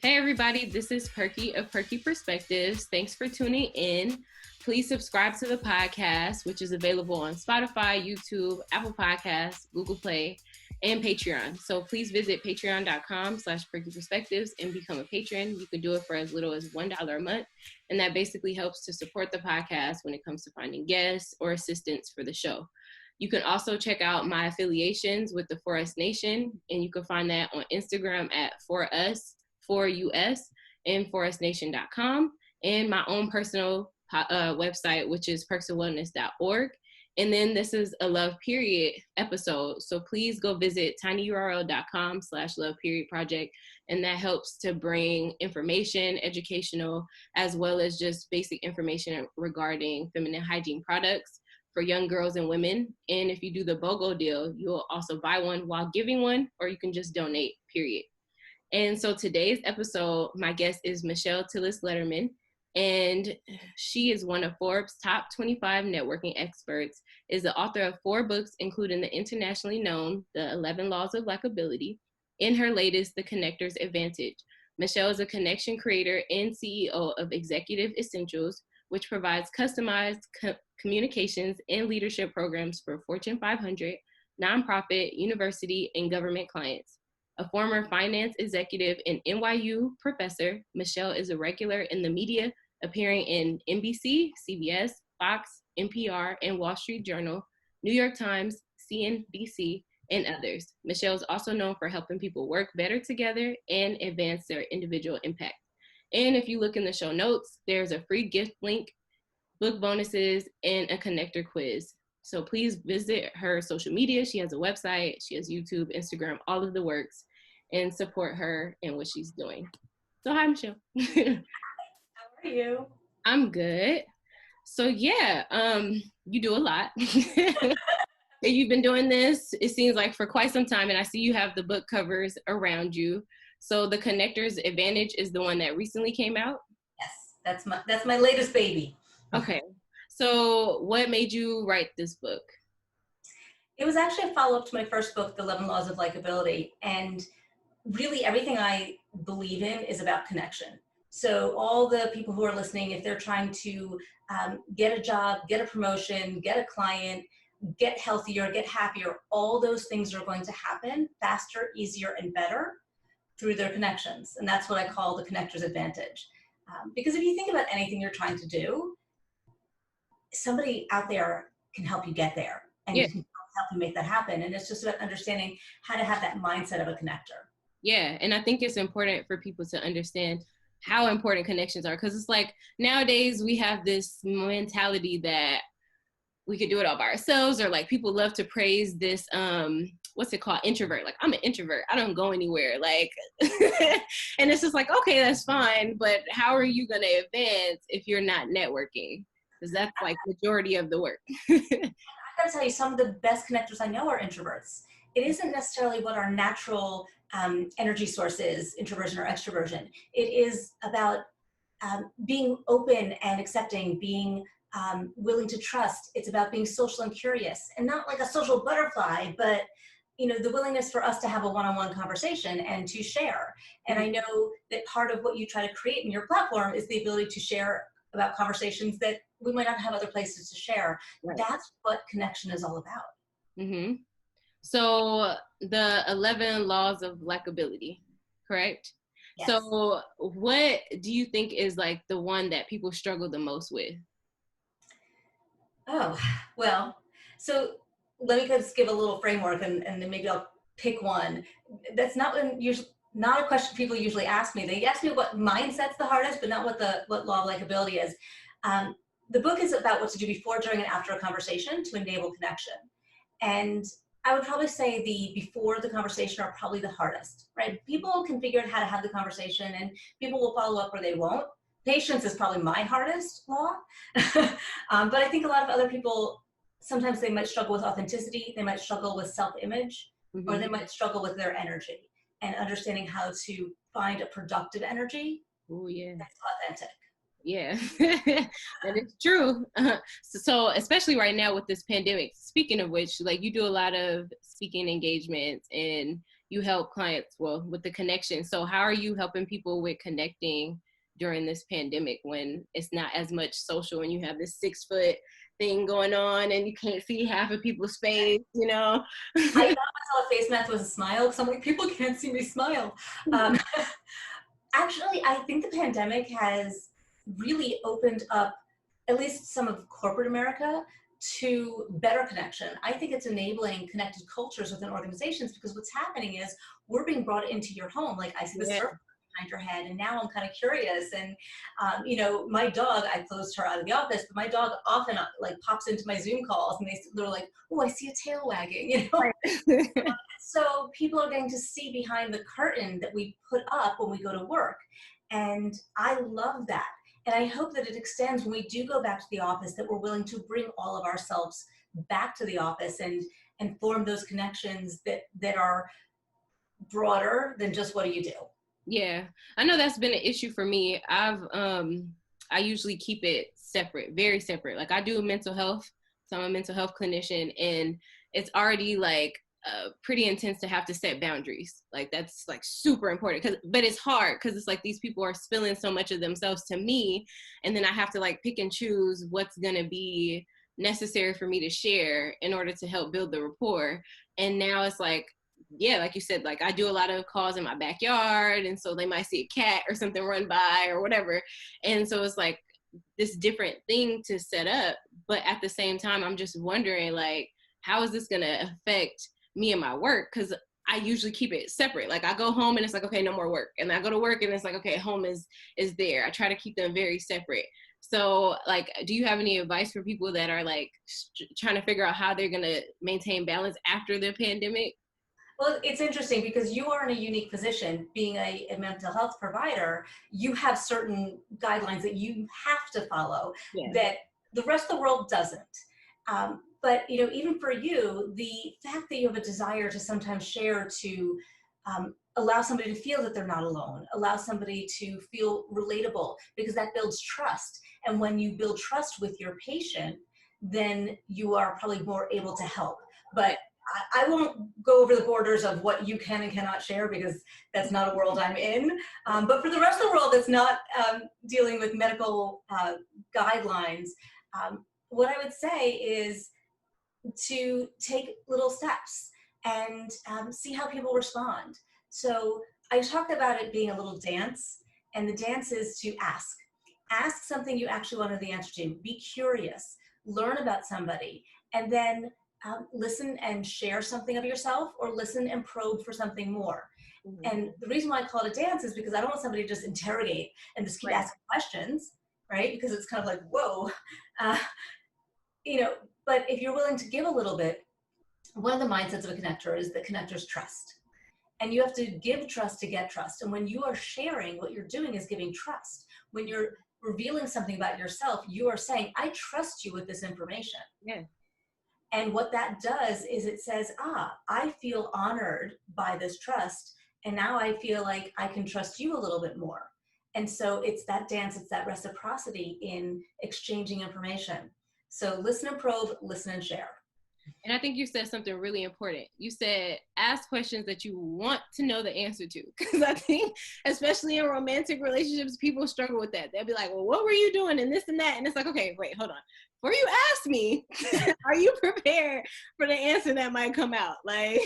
Hey everybody, this is Perky of Perky Perspectives. Thanks for tuning in. Please subscribe to the podcast, which is available on Spotify, YouTube, Apple Podcasts, Google Play, and Patreon. So please visit patreon.com/Perky Perspectives and become a patron. You can do it for as little as $1 a month. And that basically helps to support the podcast when it comes to finding guests or assistants for the show. You can also check out my affiliations with the For Us Nation, and you can find that on Instagram at ForUs and forusnation.com, and my own personal website, which is perksofwellness.org. And then this is a love period episode. So please go visit tinyurl.com/love period project. And that helps to bring information, educational, as well as just basic information regarding feminine hygiene products for young girls and women. And if you do the BOGO deal, you'll also buy one while giving one, or you can just donate, period. And so today's episode, my guest is Michelle Tillis Lederman, and she is one of Forbes' top 25 networking experts, is the author of 4 books, including the internationally known The 11 Laws of Likability, and her latest, The Connector's Advantage. Michelle is a connection creator and CEO of Executive Essentials, which provides customized communications and leadership programs for Fortune 500, nonprofit, university, and government clients. A former finance executive and NYU professor, Michelle is a regular in the media, appearing in NBC, CBS, Fox, NPR, and Wall Street Journal, New York Times, CNBC, and others. Michelle is also known for helping people work better together and advance their individual impact. And if you look in the show notes, there's a free gift link, book bonuses, and a connector quiz. So please visit her social media. She has a website, she has YouTube, Instagram, all of the works, and support her and what she's doing. So hi, Michelle. How are you? I'm good. So yeah, you do a lot. You've been doing this, it seems like, for quite some time, and I see you have the book covers around you. So The Connector's Advantage is the one that recently came out? Yes, that's my latest baby. Okay. So what made you write this book? It was actually a follow-up to my first book, The 11 Laws of Likability. And really everything I believe in is about connection. So all the people who are listening, if they're trying to get a job, get a promotion, get a client, get healthier, get happier, all those things are going to happen faster, easier, and better through their connections. And that's what I call the connector's advantage. Because if you think about anything you're trying to do, somebody out there can help you get there, and Yeah. you can help you make that happen. And it's just about understanding how to have that mindset of a connector. Yeah, and I think it's important for people to understand how important connections are, because it's like nowadays we have this mentality that we could do it all by ourselves, or like people love to praise this what's it called, introvert, like I'm an introvert, I don't go anywhere, like and it's just like, okay, that's fine, but how are you going to advance if you're not networking? Because that's like majority of the work. I gotta tell you, some of the best connectors I know are introverts. It isn't necessarily what our natural energy source is, introversion or extroversion. It is about being open and accepting, being willing to trust. It's about being social and curious, and not like a social butterfly, but the willingness for us to have a one-on-one conversation and to share. And I know that part of what you try to create in your platform is the ability to share about conversations that we might not have other places to share. Right. That's what connection is all about. Mm-hmm. So the 11 Laws of Likability, correct? Yes. So what do you think is like the one that people struggle the most with? Oh, well, so let me just give a little framework, and then maybe I'll pick one. That's not a question people usually ask me. They ask me what mindset's the hardest, but not what law of likability is. The book is about what to do before, during, and after a conversation to enable connection. And I would probably say the before the conversation are probably the hardest, right? People can figure out how to have the conversation, and people will follow up or they won't. Patience is probably my hardest law. But I think a lot of other people, sometimes they might struggle with authenticity, they might struggle with self-image, or they might struggle with their energy and understanding how to find a productive energy. Oh, yeah. That's authentic. Yeah, that is true. So especially right now with this pandemic, speaking of which, like you do a lot of speaking engagements and you help clients, well, with the connection. So how are you helping people with connecting during this pandemic when it's not as much social and you have this 6 foot thing going on and you can't see half of people's face, you know? I thought myself a face mask was a smile because I'm like, people can't see me smile. Um, Actually, I think the pandemic has really opened up at least some of corporate America to better connection. I think it's enabling connected cultures within organizations because what's happening is we're being brought into your home. Like I see the Yeah. surfboard behind your head, and now I'm kind of curious. And my dog, I closed her out of the office, but my dog often like pops into my Zoom calls, and they're like, "Oh, I see a tail wagging," you know. Right. So people are getting to see behind the curtain that we put up when we go to work. And I love that. And I hope that it extends when we do go back to the office, that we're willing to bring all of ourselves back to the office and form those connections that are broader than just what do you do. Yeah, I know that's been an issue for me. I usually keep it separate, very separate. Like I do mental health, so I'm a mental health clinician, and it's already like pretty intense to have to set boundaries. Like that's like super important. But it's hard because it's like these people are spilling so much of themselves to me, and then I have to like pick and choose what's gonna be necessary for me to share in order to help build the rapport. And now it's like, yeah, like you said, like I do a lot of calls in my backyard, and so they might see a cat or something run by or whatever, and so it's like this different thing to set up. But at the same time, I'm just wondering, like, how is this gonna affect me and my work? Because I usually keep it separate. Like I go home and it's like, okay, no more work, and I go to work and it's like, okay, home is there. I try to keep them very separate. So like, do you have any advice for people that are like trying to figure out how they're gonna maintain balance after the pandemic? Well, it's interesting because you are in a unique position being a mental health provider. You have certain guidelines that you have to follow Yeah. that the rest of the world doesn't. But even for you, the fact that you have a desire to sometimes share to allow somebody to feel that they're not alone, allow somebody to feel relatable, because that builds trust. And when you build trust with your patient, then you are probably more able to help. But I won't go over the borders of what you can and cannot share because that's not a world I'm in. But for the rest of the world that's not dealing with medical guidelines, what I would say is to take little steps and see how people respond. So I talked about it being a little dance, and the dance is to ask. Ask something you actually want to know the answer to. Be curious, learn about somebody, and then listen and share something of yourself, or listen and probe for something more. Mhm. And the reason why I call it a dance is because I don't want somebody to just interrogate and just keep Right. asking questions, right? Because it's kind of like, whoa. Uh, you know, but if you're willing to give a little bit, one of the mindsets of a connector is that connectors trust. And you have to give trust to get trust. And when you are sharing, what you're doing is giving trust. When you're revealing something about yourself, you are saying, I trust you with this information. Yeah. And what that does is it says, I feel honored by this trust. And now I feel like I can trust you a little bit more. And so it's that dance, it's that reciprocity in exchanging information. So listen and probe, listen and share. And I think you said something really important. You said ask questions that you want to know the answer to. Because I think, especially in romantic relationships, people struggle with that. They'll be like, well, what were you doing and this and that? And it's like, okay, wait, hold on. Before you ask me, are you prepared for the answer that might come out? Like,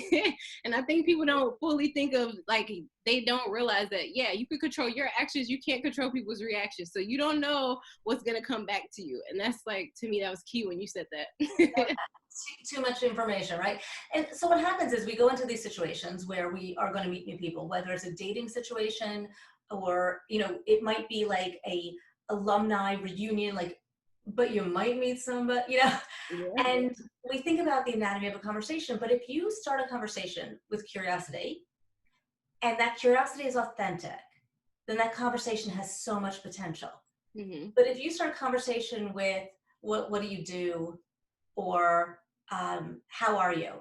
and I think people don't fully think of, like, they don't realize that, yeah, you can control your actions. You can't control people's reactions. So you don't know what's going to come back to you. And that's like, to me, that was key when you said that. Too much information, right? And so what happens is we go into these situations where we are going to meet new people, whether it's a dating situation or, it might be like a alumni reunion, like, but you might meet somebody, Yeah. and we think about the anatomy of a conversation. But if you start a conversation with curiosity and that curiosity is authentic, then that conversation has so much potential. Mm-hmm. But if you start a conversation with what do you do, or how are you?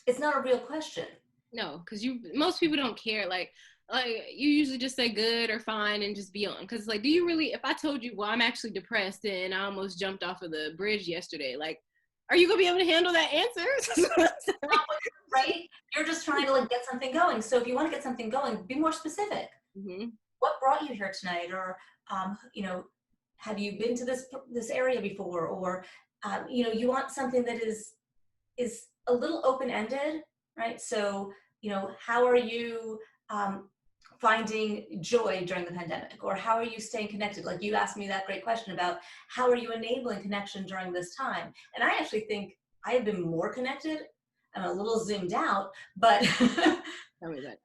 It's not a real question. No, because most people don't care. Like, Like, you usually just say good or fine and just be on. Because, like, do you really, if I told you, well, I'm actually depressed and I almost jumped off of the bridge yesterday, like, are you going to be able to handle that answer? Right? You're just trying to like get something going. So if you want to get something going, be more specific. Mm-hmm. What brought you here tonight? Or, you know, have you been to this area before? Or, you know, you want something that is a little open-ended, right? So, you know, how are you finding joy during the pandemic? Or how are you staying connected? Like you asked me that great question about how are you enabling connection during this time? And I actually think I have been more connected. I'm a little zoomed out, but Tell me that.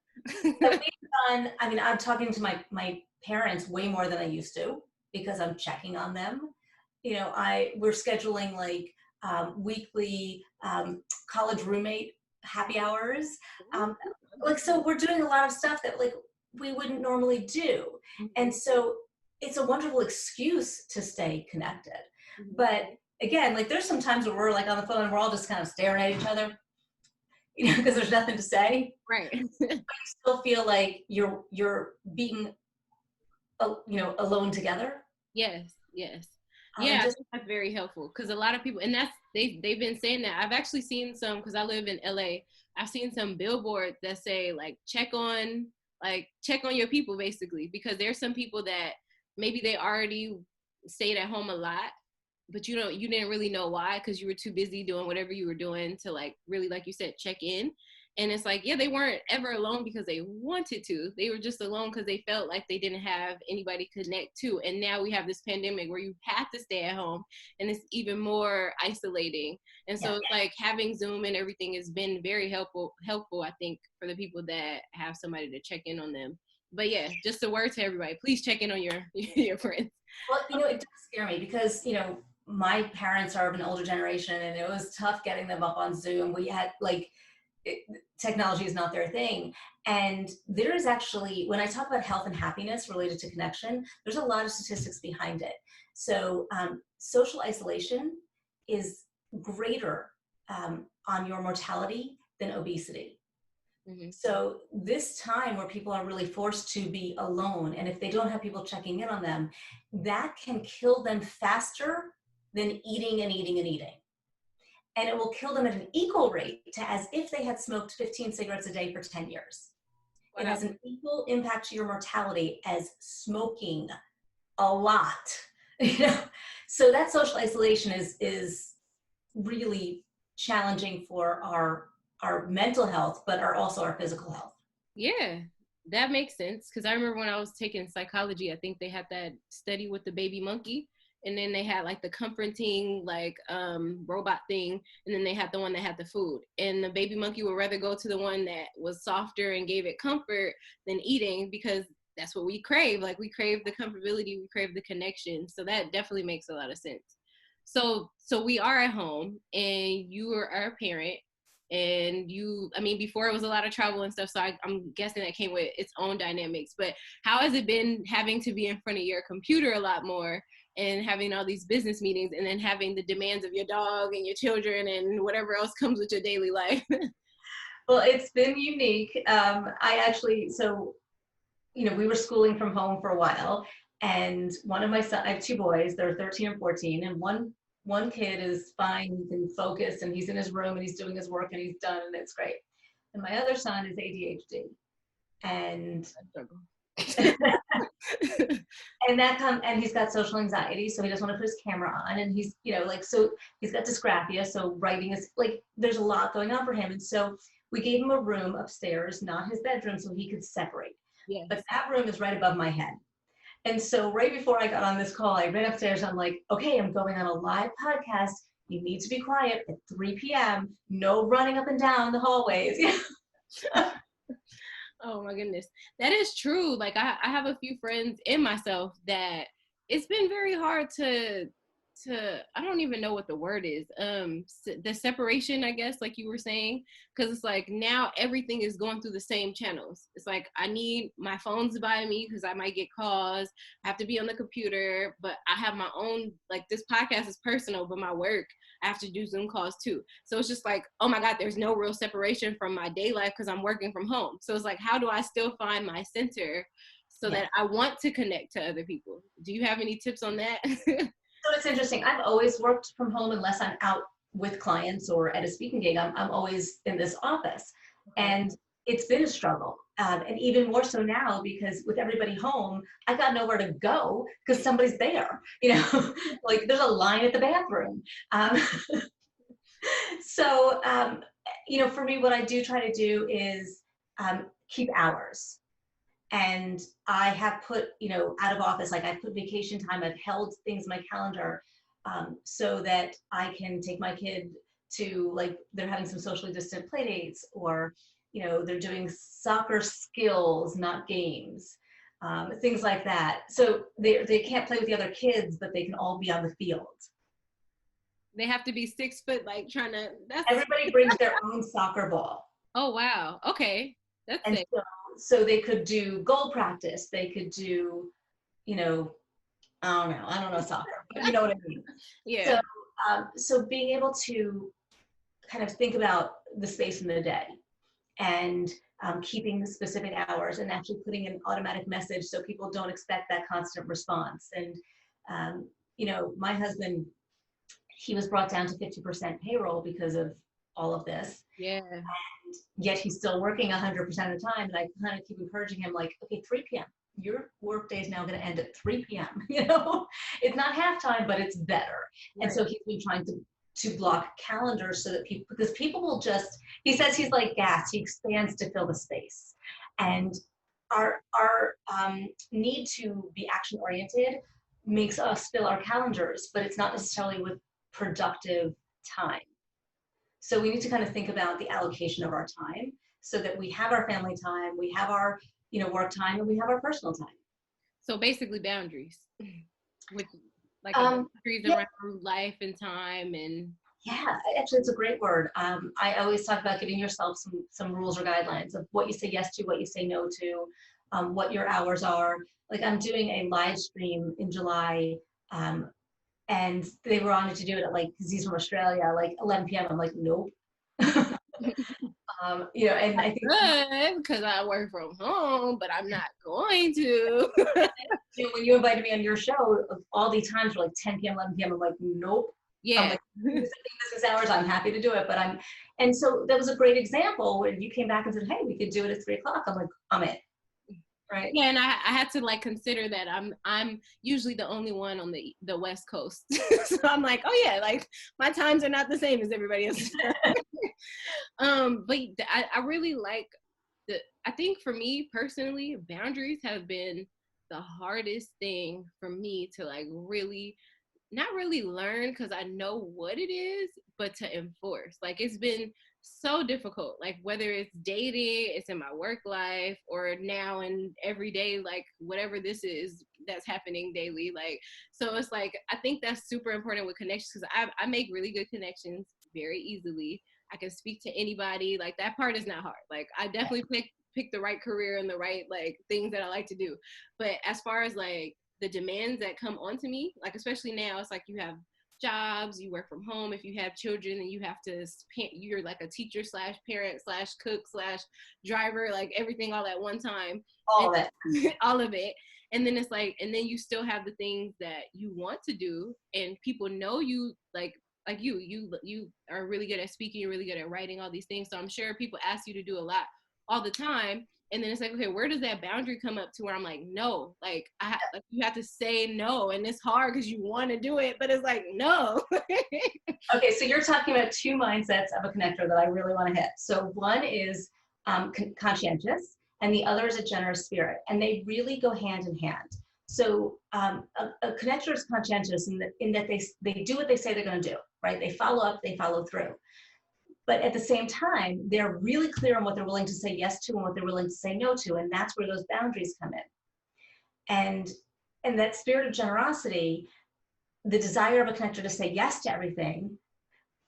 I mean, I'm talking to my parents way more than I used to because I'm checking on them. You know, we're scheduling like weekly college roommate happy hours. Like, so we're doing a lot of stuff that like we wouldn't normally do. And so it's a wonderful excuse to stay connected. But again, like there's some times where we're like on the phone and we're all just kind of staring at each other, you know, because there's nothing to say. Right. But you still feel like you're being, you know, alone together. Yes, yes. And Yeah, I just think that's very helpful because a lot of people, and they've been saying that. I've actually seen some, because I live in LA. I've seen some billboards that say like check on your people, basically, because there's some people that maybe they already stayed at home a lot, but you didn't really know why, because you were too busy doing whatever you were doing to like really, like you said, check in. And it's like, yeah, they weren't ever alone because they wanted to. They were just alone because they felt like they didn't have anybody to connect to. And now we have this pandemic where you have to stay at home, and it's even more isolating. And so it's like having Zoom and everything has been very helpful, I think, for the people that have somebody to check in on them. But yeah, just a word to everybody, please check in on your friends. well, you know, it does scare me because, you know, my parents are of an older generation and it was tough getting them up on Zoom. We had like technology is not their thing. And there is actually, when I talk about health and happiness related to connection, there's a lot of statistics behind it. So social isolation is greater on your mortality than obesity. So this time where people are really forced to be alone, and if they don't have people checking in on them, that can kill them faster than eating and eating and eating. And it will kill them at an equal rate to as if they had smoked 15 cigarettes a day for 10 years. Wow. It has an equal impact to your mortality as smoking a lot. You know? So that social isolation is really challenging for our mental health, but also our physical health. Yeah, that makes sense. Because I remember when I was taking psychology, I think they had that study with the baby monkey. And then they had like the comforting like robot thing, and then they had the one that had the food. And the baby monkey would rather go to the one that was softer and gave it comfort than eating, because that's what we crave. Like we crave the comfortability, we crave the connection. So that definitely makes a lot of sense. So we are at home, and you are a parent, and I mean, before it was a lot of travel and stuff, so I'm guessing that came with its own dynamics. But how has it been having to be in front of your computer a lot more, and having all these business meetings, and then having the demands of your dog and your children and whatever else comes with your daily life? Well, it's been unique. I actually, so, you know, we were schooling from home for a while, and one of my sons, I have two boys, they're 13 and 14, and one kid is fine, he can focus, and he's in his room and he's doing his work and he's done, and it's great. And my other son is ADHD, and and he's got social anxiety, so he doesn't want to put his camera on, and he's, you know, like, so he's got dysgraphia, so writing is like, there's a lot going on for him. And so we gave him a room upstairs, not his bedroom, so he could separate. Yes. But that room is right above my head. And so right before I got on this call, I ran upstairs. I'm like, okay, I'm going on a live podcast. You need to be quiet at 3 p.m. No running up and down the hallways. Oh my goodness. That is true. Like I have a few friends and myself that it's been very hard to I don't even know what the word is. The separation, I guess, like you were saying, because it's like now everything is going through the same channels. It's like I need my phones by me because I might get calls. I have to be on the computer, but I have my own, like this podcast is personal, but my work, I have to do Zoom calls too. So it's just like, oh my God, there's no real separation from my day life because I'm working from home. So it's like, how do I still find my center so that I want to connect to other people? Do you have any tips on that? So it's interesting. I've always worked from home unless I'm out with clients or at a speaking gig. I'm always in this office. And it's been a struggle. And even more so now because with everybody home, I got nowhere to go because somebody's there, you know, like there's a line at the bathroom. So, you know, for me, what I do try to do is keep hours. And I have put, you know, out of office, like I've put vacation time, I've held things in my calendar so that I can take my kid to, like, they're having some socially distant play dates, or, you know, they're doing soccer skills, not games, things like that. So they can't play with the other kids, but they can all be on the field. They have to be 6 foot, like trying to, Everybody brings their own soccer ball. Oh, wow. Okay. That's it. So they could do goal practice. They could do, you know, I don't know soccer, but you know what I mean? Yeah. So being able to kind of think about the space in the day and keeping the specific hours and actually putting an automatic message so people don't expect that constant response. And, you know, my husband, he was brought down to 50% payroll because of all of this. Yeah. And yet he's still working 100% of the time. And I kind of keep encouraging him, like, okay, 3 p.m. Your work day is now going to end at 3 p.m. You know, it's not halftime, but it's better. Right. And so he's been trying to block calendars so that people, because people will just, he says he's like gas, he expands to fill the space. And our need to be action oriented makes us fill our calendars, but it's not necessarily with productive time. So we need to kind of think about the allocation of our time so that we have our family time, we have our, you know, work time, and we have our personal time. So basically boundaries, with like boundaries around life and time. And yeah, actually it's a great word. I always talk about giving yourself some rules or guidelines of what you say yes to, what you say no to, what your hours are. Like I'm doing a live stream in July, and they were on it to do it at, like, because he's from Australia, like 11 p.m. I'm like, nope. You know, and I think good because I work from home, but I'm not going to. You know, when you invited me on your show, all these times were like 10 p.m., 11 p.m. I'm like, nope. Yeah. I'm like, business hours, I'm happy to do it, but and so that was a great example when you came back and said, hey, we could do it at 3 o'clock. I'm like, I'm in. Right. Yeah, and I had to like consider that I'm usually the only one on the West Coast, so I'm like, oh yeah, like my times are not the same as everybody else. But I really like I think for me personally, boundaries have been the hardest thing for me to like really, not really learn because I know what it is, but to enforce. Like it's been so difficult, like whether it's dating, it's in my work life, or now in everyday, like whatever this is that's happening daily. Like, so it's like, I think that's super important with connections because I make really good connections very easily. I can speak to anybody. Like that part is not hard. Like I definitely pick the right career and the right like things that I like to do. But as far as like the demands that come onto me, like especially now, it's like you have jobs, you work from home. If you have children, and you have to, you're like a teacher / parent / cook / driver, like everything all at one time. All of it. All of it. And then it's like, and then you still have the things that you want to do, and people know you, like you are really good at speaking, you're really good at writing, all these things. So I'm sure people ask you to do a lot all the time. And then it's like, okay, where does that boundary come up to where I'm like, no, like like you have to say no. And it's hard because you want to do it, but it's like, no. Okay, so you're talking about 2 mindsets of a connector that I really want to hit. So one is conscientious, and the other is a generous spirit. And they really go hand in hand. So a connector is conscientious in that they do what they say they're going to do, right? They follow up, they follow through. But at the same time, they're really clear on what they're willing to say yes to and what they're willing to say no to. And that's where those boundaries come in. And that spirit of generosity, the desire of a connector to say yes to everything,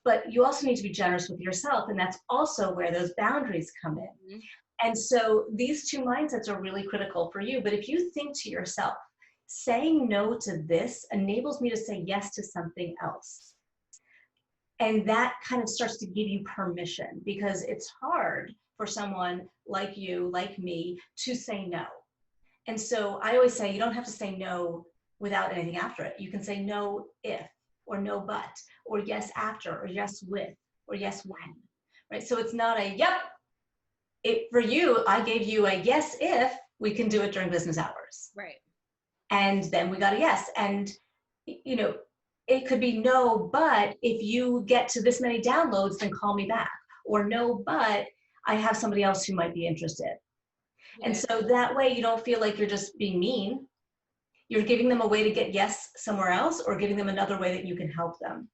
but you also need to be generous with yourself. And that's also where those boundaries come in. Mm-hmm. And so these 2 mindsets are really critical for you. But if you think to yourself, saying no to this enables me to say yes to something else, And that kind of starts to give you permission, because it's hard for someone like you, like me, to say no. And so I always say, you don't have to say no without anything after it. You can say no if, or no but, or yes after, or yes with, or yes when, right? So it's not a, yep, for you, I gave you a yes if we can do it during business hours. Right. And then we got a yes. And, you know, it could be no, but if you get to this many downloads, then call me back. Or no, but I have somebody else who might be interested. Yeah. And so that way you don't feel like you're just being mean. You're giving them a way to get yes somewhere else, or giving them another way that you can help them.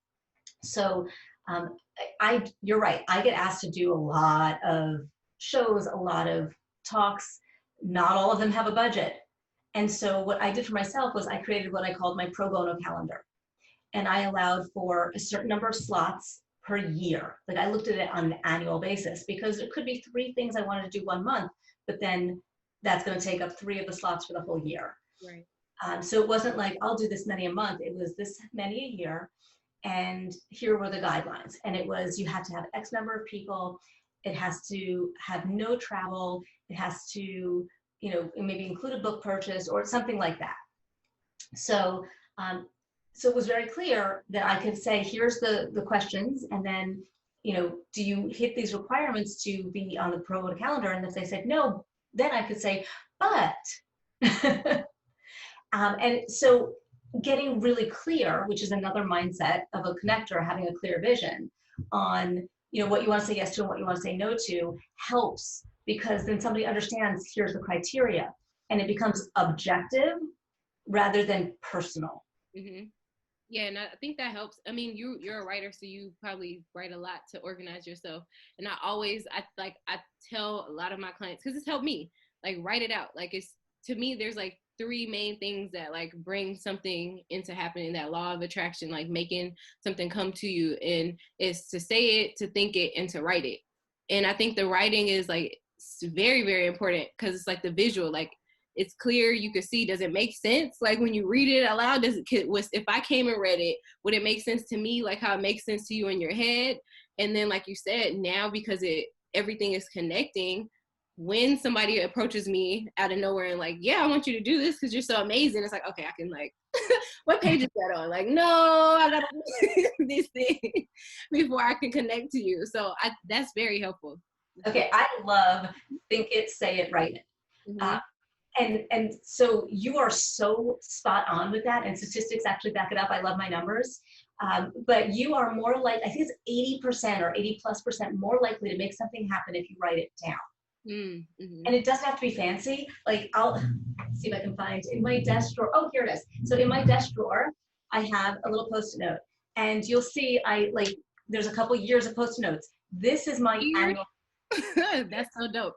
So you're right. I get asked to do a lot of shows, a lot of talks. Not all of them have a budget. And so what I did for myself was I created what I called my pro bono calendar. And I allowed for a certain number of slots per year. Like I looked at it on an annual basis, because it could be 3 things I wanted to do one month, but then that's going to take up 3 of the slots for the whole year. Right. So it wasn't like, I'll do this many a month. It was this many a year. And here were the guidelines. And it was, you have to have X number of people. It has to have no travel. It has to, you know, maybe include a book purchase or something like that. So, so it was very clear that I could say, here's the questions. And then, you know, do you hit these requirements to be on the pro bono calendar? And if they said no, then I could say, but, and so getting really clear, which is another mindset of a connector, having a clear vision on, you know, what you want to say yes to and what you want to say no to, helps, because then somebody understands, here's the criteria, and it becomes objective rather than personal. Mm-hmm. Yeah, and I think that helps. I mean, you're a writer, so you probably write a lot to organize yourself. And I tell a lot of my clients, because it's helped me, like, write it out. Like, it's, to me, there's like 3 main things that like bring something into happening, that law of attraction, like making something come to you, and it's to say it, to think it, and to write it. And I think the writing is like very, very important, because it's like the visual, like it's clear, you can see, does it make sense? Like when you read it out loud, if I came and read it, would it make sense to me, like how it makes sense to you in your head? And then, like you said, now, because everything is connecting, when somebody approaches me out of nowhere and like, yeah, I want you to do this because you're so amazing, it's like, okay, I can, like, what page is that on? Like, no, I gotta do this thing before I can connect to you. So that's very helpful. Okay, I love think it, say it, write it. Mm-hmm. And so you are so spot on with that, and statistics actually back it up. I love my numbers. But you are more like, I think it's 80% or 80+% more likely to make something happen if you write it down. Mm-hmm. And it doesn't have to be fancy. Like, I'll see if I can find in my desk drawer. Oh, here it is. So in my desk drawer, I have a little Post-it note, and you'll see there's a couple years of Post-it notes. This is my annual. That's so dope.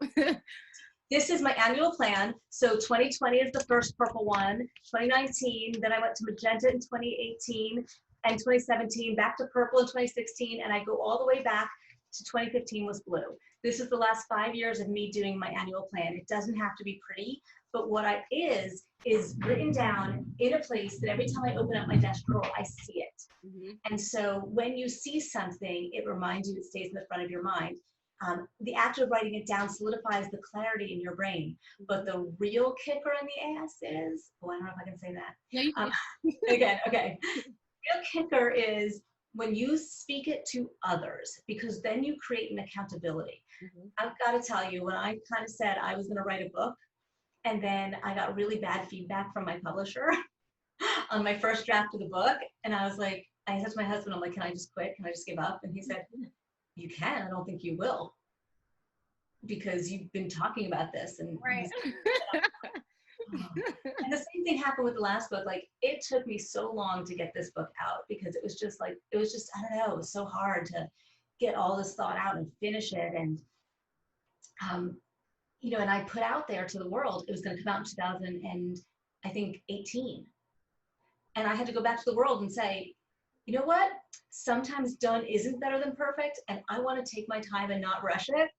This is my annual plan. So 2020 is the first purple one, 2019, then I went to magenta in 2018, and 2017 back to purple in 2016, and I go all the way back to 2015 was blue. This is the last 5 years of me doing my annual plan. It doesn't have to be pretty, but what is written down in a place that every time I open up my desk drawer, I see it. Mm-hmm. And so when you see something, it reminds you, it stays in the front of your mind. The act of writing it down solidifies the clarity in your brain. But the real kicker in the ass is, I don't know if I can say that. Yeah, again, okay. Real kicker is when you speak it to others, because then you create an accountability. Mm-hmm. I've got to tell you, when I kind of said I was going to write a book, and then I got really bad feedback from my publisher on my first draft of the book, and I was like, I said to my husband, I'm like, can I just quit? Can I just give up? And he said, you can. I don't think you will, because you've been talking about this. And right. And the same thing happened with the last book. Like, it took me so long to get this book out, because it was just, I don't know, it was so hard to get all this thought out and finish it. And, you know, and I put out there to the world, it was going to come out in 2018. And I had to go back to the world and say, you know what? Sometimes done isn't better than perfect, and I want to take my time and not rush it.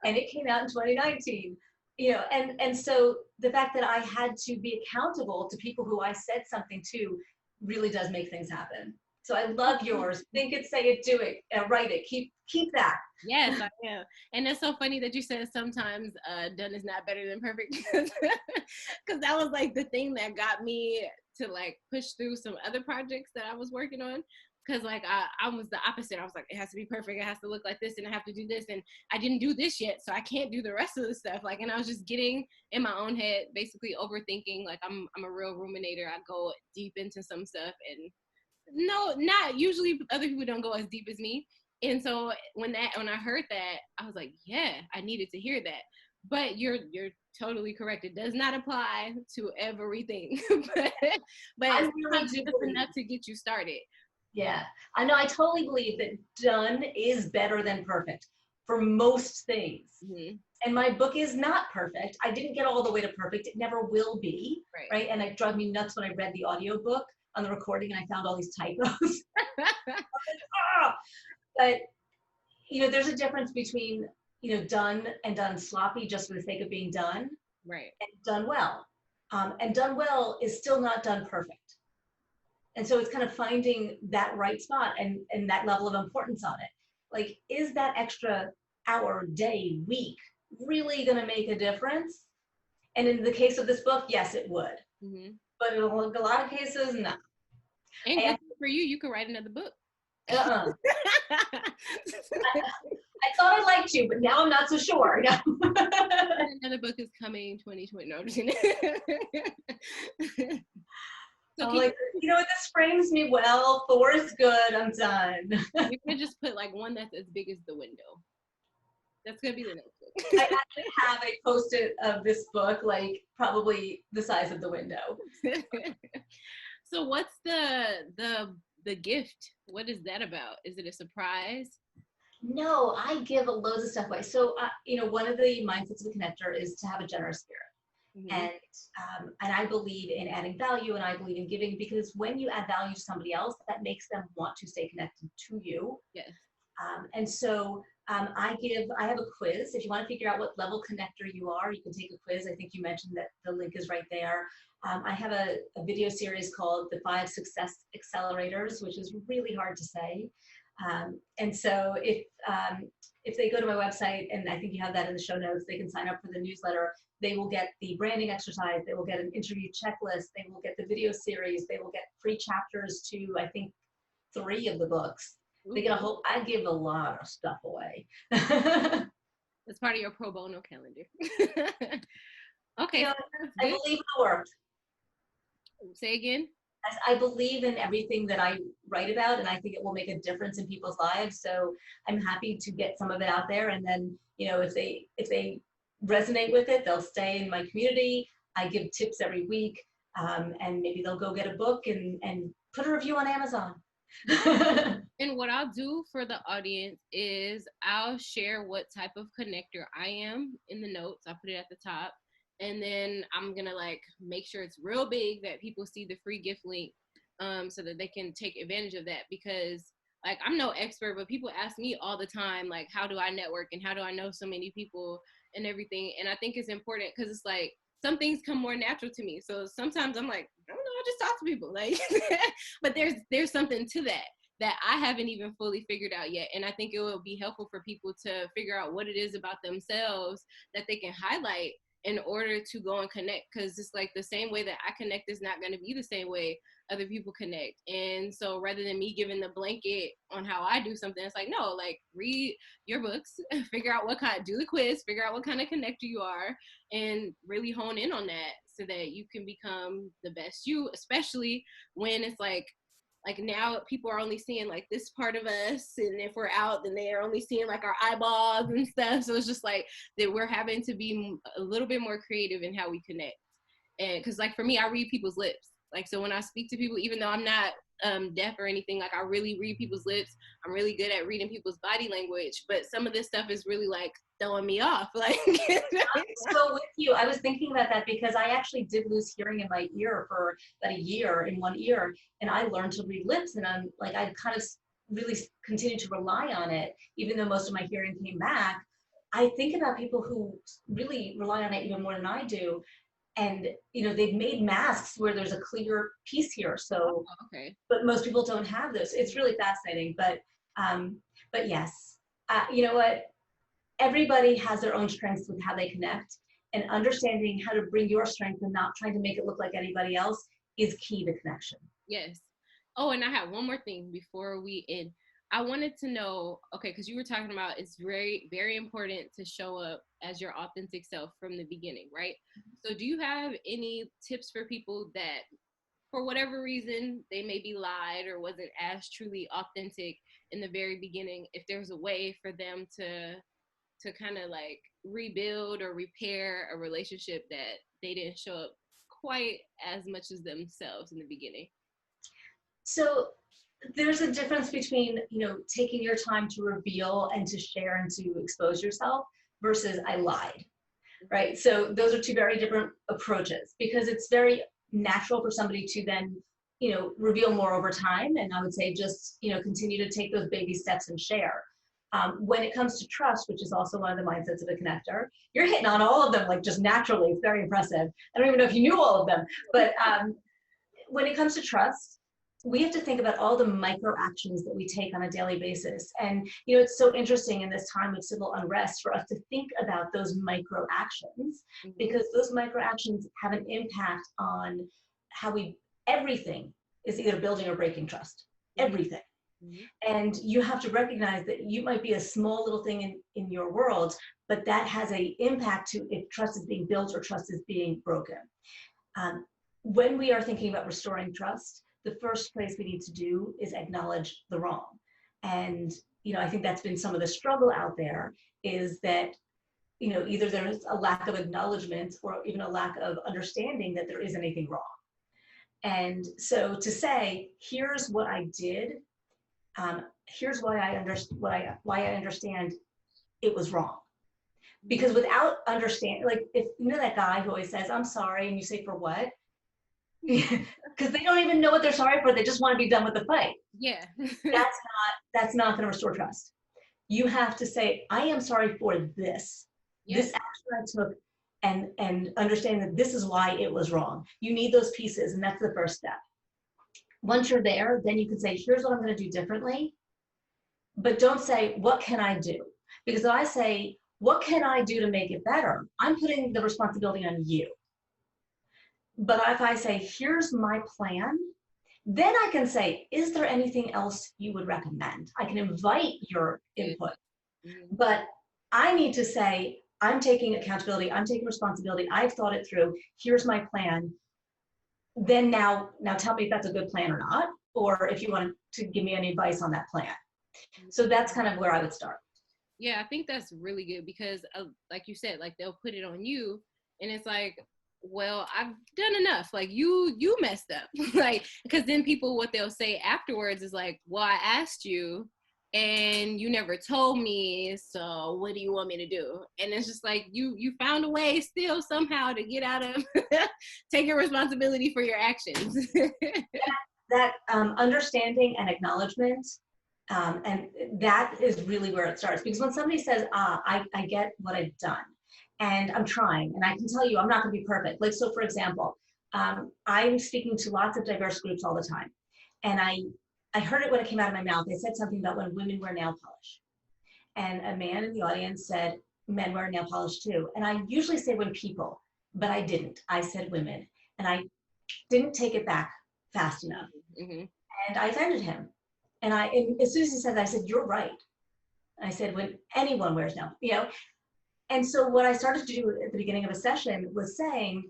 And it came out in 2019. You know, and so the fact that I had to be accountable to people who I said something to really does make things happen. So I love yours. Think it, say it, do it, write it. Keep that. Yes, I am. And it's so funny that you said sometimes done is not better than perfect, because that was like the thing that got me to like push through some other projects that I was working on. Because like I was the opposite. I was like, it has to be perfect. It has to look like this, and I have to do this, and I didn't do this yet, so I can't do the rest of the stuff. Like, and I was just getting in my own head, basically overthinking. Like I'm a real ruminator. I go deep into some stuff, and no, not usually. Other people don't go as deep as me. And so when I heard that, I was like, yeah, I needed to hear that. But you're totally correct. It does not apply to everything, but I really sometimes do it's believe. enough to get you started. Yeah, I know. I totally believe that done is better than perfect for most things. Mm-hmm. And my book is not perfect. I didn't get all the way to perfect. It never will be, right? And it drove me nuts when I read the audiobook on the recording and I found all these typos. But, you know, there's a difference between, you know, done and done sloppy just for the sake of being done, Right. and done well. And done well is still not done perfect. And so it's kind of finding that right spot and that level of importance on it. Like, is that extra hour, day, week really going to make a difference? And in the case of this book, yes, it would. Mm-hmm. But in a lot of cases, no. And good for you, you could write another book. I thought I liked you, but now I'm not so sure. Another book is coming 2020. No, I'm just kidding. So I'm like, you know what, this frames me well. 4 is good. I'm done. You could just put like one that's as big as the window. That's gonna be the next book. I actually have a post-it of this book, like probably the size of the window. So what's the gift? What is that about? Is it a surprise? No, I give loads of stuff away. So, you know, one of the mindsets of a connector is to have a generous spirit. Mm-hmm. And I believe in adding value, and I believe in giving, because when you add value to somebody else, that makes them want to stay connected to you. Yes. And so I have a quiz. If you want to figure out what level connector you are, you can take a quiz. I think you mentioned that the link is right there. I have a video series called The 5 Success Accelerators, which is really hard to say. And so if they go to my website, and I think you have that in the show notes, they can sign up for the newsletter. They will get the branding exercise. They will get an interview checklist. They will get the video series. They will get free chapters to, I think, 3 of the books. They get I give a lot of stuff away. That's part of your pro bono calendar. Okay. You know, I believe in the work. Say again? I believe in everything that I write about, and I think it will make a difference in people's lives. So I'm happy to get some of it out there. And then, you know, if they resonate with it, they'll stay in my community. I give tips every week, and maybe they'll go get a book and put a review on Amazon. And what I'll do for the audience is I'll share what type of connector I am in the notes. I'll put it at the top. And then I'm going to like make sure it's real big that people see the free gift link, so that they can take advantage of that. Because like, I'm no expert, but people ask me all the time, like, how do I network and how do I know so many people and everything? And I think it's important because it's like, some things come more natural to me. So sometimes I'm like, I don't know, I just talk to people. Like, but there's something to that I haven't even fully figured out yet. And I think it will be helpful for people to figure out what it is about themselves that they can highlight in order to go and connect. Because it's like the same way that I connect is not going to be the same way other people connect. And so rather than me giving the blanket on how I do something, it's like, no, like, read your books, figure out do the quiz, figure out what kind of connector you are, and really hone in on that so that you can become the best you, especially when it's like now people are only seeing like this part of us, and if we're out, then they are only seeing like our eyeballs and stuff. So it's just like that we're having to be a little bit more creative in how we connect. And because like for me, I read people's lips. Like, so when I speak to people, even though I'm not deaf or anything, like I really read people's lips. I'm really good at reading people's body language, but some of this stuff is really like throwing me off. Like, I'm so with you. I was thinking about that because I actually did lose hearing in my ear for about a year in one ear, and I learned to read lips, and I'm like, I kind of really continued to rely on it, even though most of my hearing came back. I think about people who really rely on it even more than I do. And, they've made masks where there's a clear piece here. So, Oh, okay. but most people don't have this. It's really fascinating. But yes, you know what? Everybody has their own strengths with how they connect, and understanding how to bring your strength and not trying to make it look like anybody else is key to connection. Yes. Oh, and I have one more thing before we end. I wanted to know, okay, because you were talking about it's very, very important to show up as your authentic self from the beginning, right? So do you have any tips for people that, for whatever reason, they maybe lied or wasn't as truly authentic in the very beginning, if there's a way for them to kind of like rebuild or repair a relationship that they didn't show up quite as much as themselves in the beginning? So there's a difference between, taking your time to reveal and to share and to expose yourself versus I lied, right? So those are two very different approaches, because it's very natural for somebody to then, reveal more over time. And I would say just, continue to take those baby steps and share. When it comes to trust, which is also one of the mindsets of a connector, you're hitting on all of them, like just naturally. It's very impressive. I don't even know if you knew all of them, but when it comes to trust, we have to think about all the micro actions that we take on a daily basis. And, it's so interesting in this time of civil unrest for us to think about those micro actions, because those micro actions have an impact on how everything is either building or breaking trust, everything. And you have to recognize that you might be a small little thing in your world, but that has an impact to if trust is being built or trust is being broken. When we are thinking about restoring trust, the first place we need to do is acknowledge the wrong. And, I think that's been some of the struggle out there, is that, either there's a lack of acknowledgement or even a lack of understanding that there is anything wrong. And so to say, here's what I did, here's why I understand it was wrong. Because without understanding, like, if that guy who always says, I'm sorry, and you say, for what? Because they don't even know what they're sorry for. They just want to be done with the fight. Yeah. that's not going to restore trust. You have to say, I am sorry for this. This action I took, and understanding that this is why it was wrong. You need those pieces, and that's the first step. Once you're there, then you can say, here's what I'm going to do differently. But don't say, what can I do? Because if I say, what can I do to make it better? I'm putting the responsibility on you. But if I say, here's my plan, then I can say, is there anything else you would recommend? I can invite your input. But I need to say, I'm taking accountability, I'm taking responsibility, I've thought it through, here's my plan. Then now tell me if that's a good plan or not, or if you want to give me any advice on that plan. So that's kind of where I would start. Yeah, I think that's really good, because like you said, like they'll put it on you, and it's like, well, I've done enough. Like you messed up. Like, because then people, what they'll say afterwards is like, well, I asked you and you never told me, so what do you want me to do? And it's just like, you found a way still somehow to get out of taking responsibility for your actions. that understanding and acknowledgement, and that is really where it starts. Because when somebody says, I get what I've done, and I'm trying, and I can tell you I'm not going to be perfect. Like, so for example, I'm speaking to lots of diverse groups all the time. And I heard it when it came out of my mouth. They said something about when women wear nail polish. And a man in the audience said, men wear nail polish too. And I usually say when people, but I didn't. I said women. And I didn't take it back fast enough. And I offended him. And as soon as he said that, I said, you're right. I said, when anyone wears nail, And so what I started to do at the beginning of a session was saying,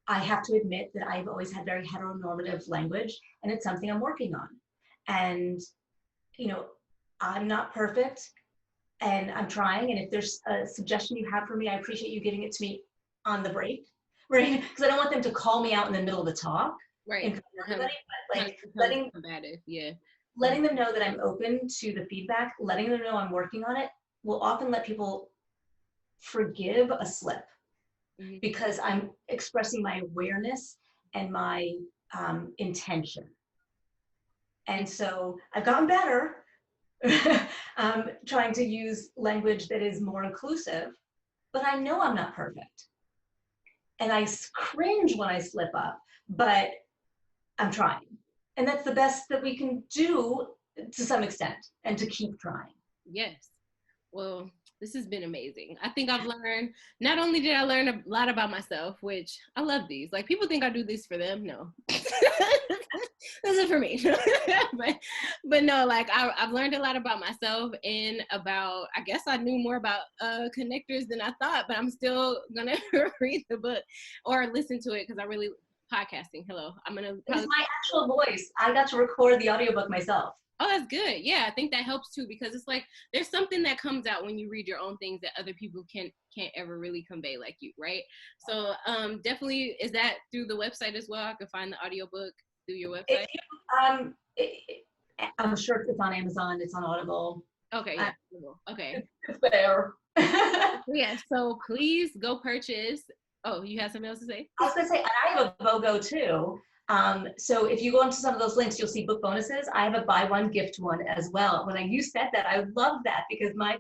I have to admit that I've always had very heteronormative language, and it's something I'm working on. And, I'm not perfect, and I'm trying. And if there's a suggestion you have for me, I appreciate you giving it to me on the break, right? Because I don't want them to call me out in the middle of the talk. Right. In front of everybody, but like letting them know that I'm open to the feedback, letting them know I'm working on it, will often let people forgive a slip, because I'm expressing my awareness and my intention. And so I've gotten better trying to use language that is more inclusive, but I know I'm not perfect. and I cringe when I slip up, but I'm trying. And that's the best that we can do to some extent, and to keep trying. Yes. Well, this has been amazing. I think I've learned, not only did I learn a lot about myself, which I love these. Like, people think I do this for them. No. This is for me. but no, like I've learned a lot about myself, and about, I guess I knew more about connectors than I thought, but I'm still going to read the book or listen to it because I really, podcasting, hello. I'm going to It's my actual voice. I got to record the audiobook myself. Oh, that's good. Yeah, I think that helps too, because it's like there's something that comes out when you read your own things that other people can't ever really convey like you, right? So definitely, is that through the website as well? I can find the audiobook through your website. I'm sure it's on Amazon, it's on Audible. Okay, yeah. Okay. It's there. Yeah, so please go purchase. Oh, you have something else to say? I was gonna say, I have a BOGO too. So if you go into some of those links, you'll see book bonuses. I have a buy one, gift one as well. When you said that, I love that, because my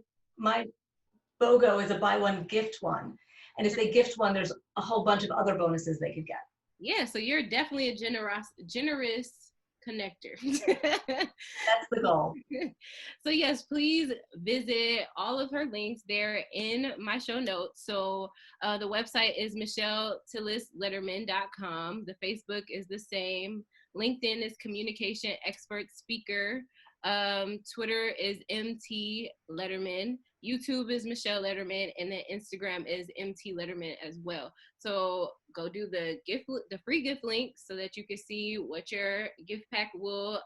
BOGO is a buy one, gift one. And if they gift one, there's a whole bunch of other bonuses they could get. Yeah, so you're definitely a generous connector. That's the goal. So yes, please visit all of her links. They're in my show notes. So the website is michelletillislederman.com. The Facebook is the same. LinkedIn is communication expert speaker. Twitter is MT Lederman. YouTube is Michelle Lederman, and then Instagram is MT Lederman as well. So go do the free gift link so that you can see what your gift pack will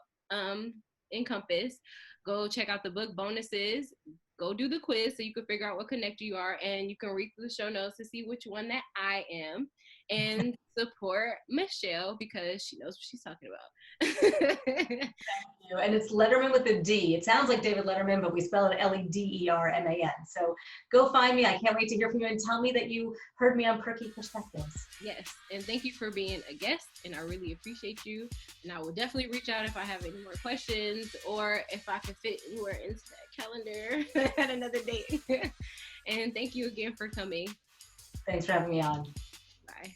encompass. Go check out the book bonuses. Go do the quiz so you can figure out what connector you are, and you can read through the show notes to see which one that I am, and support Michelle because she knows what she's talking about. Thank you. And it's Lederman with a D. It sounds like David Letterman, but we spell it Lederman. So go find me. I can't wait to hear from you, and tell me that you heard me on Perky Perspectives. Yes, and thank you for being a guest, and I really appreciate you. And I will definitely reach out if I have any more questions, or if I can fit anywhere into that calendar at another date. And thank you again for coming. Thanks for having me on. Bye.